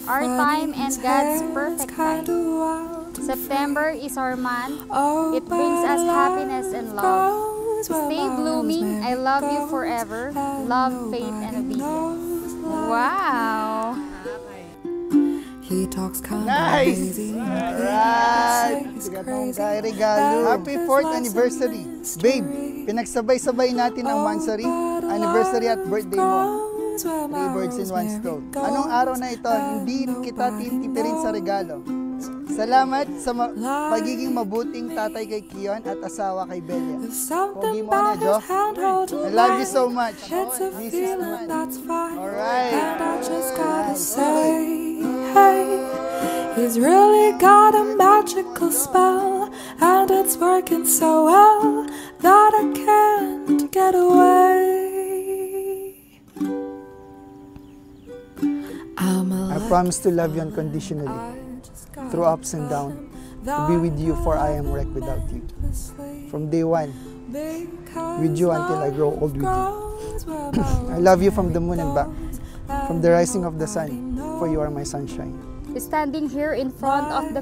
our time and God's perfect time. September is our month. It brings us happiness and love. Stay blooming. I love you forever. Love, faith, and obedience. Wow! He talks kind Nice! Alright! Sigatong kay regalo. Happy 4th anniversary. Babe, pinagsabay-sabay natin ang mansary, anniversary at birthday mo. 3 birds in 1 stone. Anong araw na ito, hindi kita titipirin sa regalo. Salamat sa pagiging mabuting tatay kay Kion at asawa kay Belia. Pogi mo na, Jo. I love you so much. This is man. Alright. Hey, he's really got a magical spell, and it's working so well that I can't get away. I promise to love you unconditionally, through ups and downs, to be with you for I am wrecked without you. From day one, with you until I grow old with you. I love you from the moon and back, from the rising of the sun, for you are my sunshine. Standing here in front of the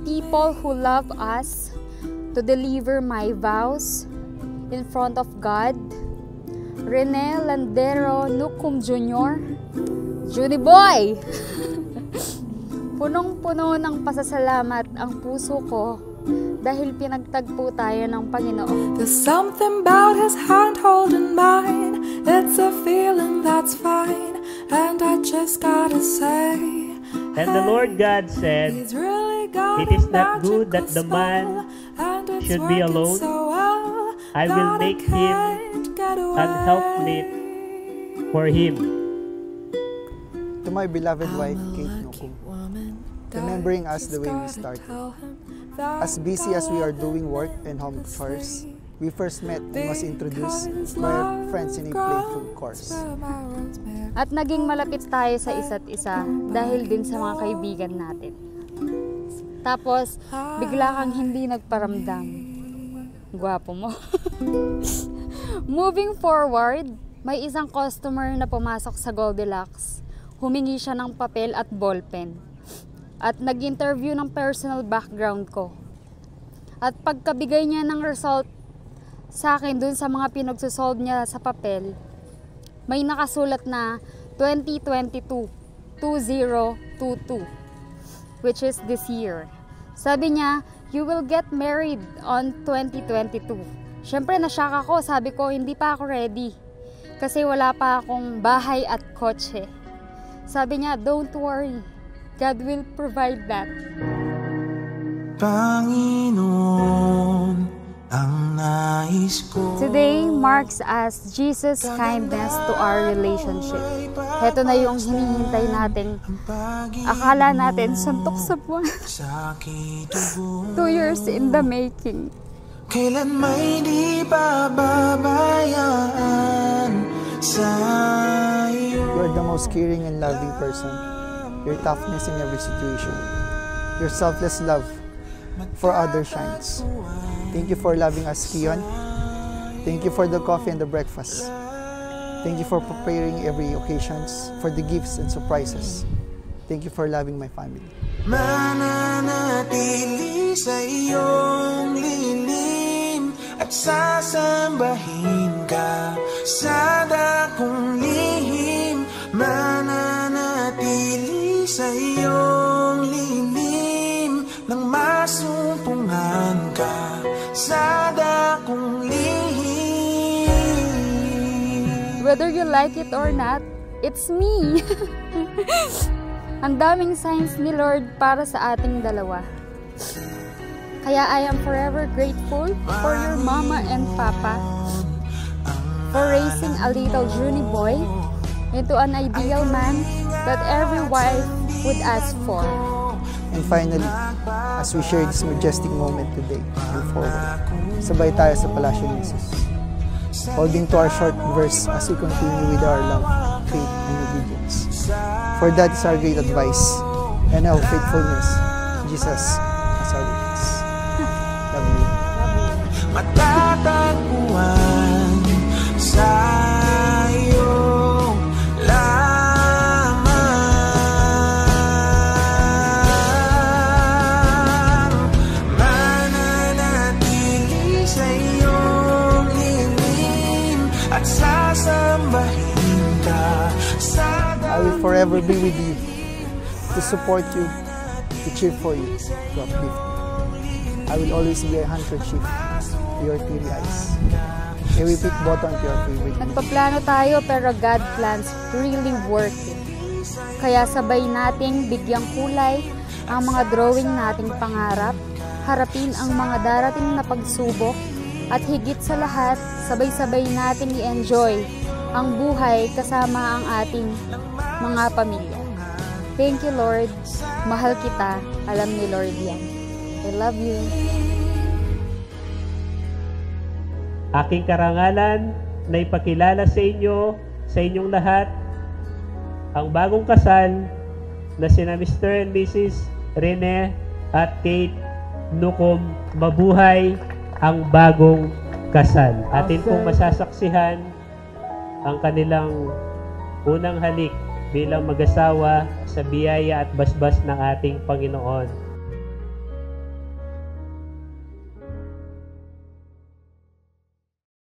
people who love us to deliver my vows in front of God, Rene Landero Nucum Jr., Juni Boy! Punong-puno ng pasasalamat ang puso ko dahil pinagtagpo tayo ng Panginoon. There's something about his hand holding mine. It's a feeling that's fine, and I just gotta say. And the Lord God said, it is not good that the man should be alone. I will make him an helpmeet for him. To my beloved wife, Kate Nucum, remembering us the way we started. As busy as we are doing work and home chores, we first met and was introduced by our friends in a playful course. At naging malapit tayo sa isa't isa dahil din sa mga kaibigan natin. Tapos, bigla kang hindi nagparamdam. Gwapo mo. Moving forward, may isang customer na pumasok sa Goldilocks. Humingi siya ng papel at ballpen. At nag-interview ng personal background ko. At pagkabigay niya ng result sa akin dun sa mga pinagsusolve niya sa papel, may nakasulat na 2022, which is this year. Sabi niya, you will get married on 2022. Siyempre, nashock ako. Sabi ko, hindi pa ako ready. Kasi wala pa akong bahay at kotse. Sabi niya, don't worry. God will provide that. Panginoon, ang nais ko. Today marks as Jesus' kindness to our relationship. Heto na yung hinihintay nating akala natin suntok sa buwan. 2 years in the making. Kailan may di pababayaan sa'yo. You are the most caring and loving person. Your toughness in every situation. Your selfless love for others shines. Thank you for loving us, Kion. Thank you for the coffee and the breakfast. Thank you for preparing every occasions, for the gifts and surprises. Thank you for loving my family. Mananatili sa iyong lilim at sasambahin ka sa dakong lihim. Mananatili sa iyong lilim nang masumpungan ka sa dakong lihim. Whether you like it or not, it's me. Ang daming signs ni Lord para sa ating dalawa. Kaya I am forever grateful for your mama and papa for raising a little Juni boy into an ideal man that every wife would ask for. And finally, as we share this majestic moment today and forward, sabay tayo sa Palasyo ni Jesus, holding to our short verse as we continue with our love, faith, and obedience. For that is our great advice, and our faithfulness, Jesus as our witness. Love you. Matatagpuan sa iyong laman. forever be with you, to support you, to cheer for you, to uplift you. I will always be a handkerchief to your teary eyes. A repeat button to your favorite. Nagpaplano tayo pero God plans really working. Kaya sabay nating bigyang kulay ang mga drawing nating pangarap, harapin ang mga darating na pagsubok, at higit sa lahat, sabay-sabay nating i-enjoy ang buhay kasama ang ating mga pamilya. Thank you, Lord. Mahal kita. Alam ni Lord yan. I love you. Aking karangalan na ipakilala sa inyo, sa inyong lahat, ang bagong kasal na sina Mr. and Mrs. Rene at Kate Nucom. Mabuhay ang bagong kasal. Atin pong masasaksihan ang kanilang unang halik bilang mag-asawa sa biyaya at basbas ng ating Panginoon.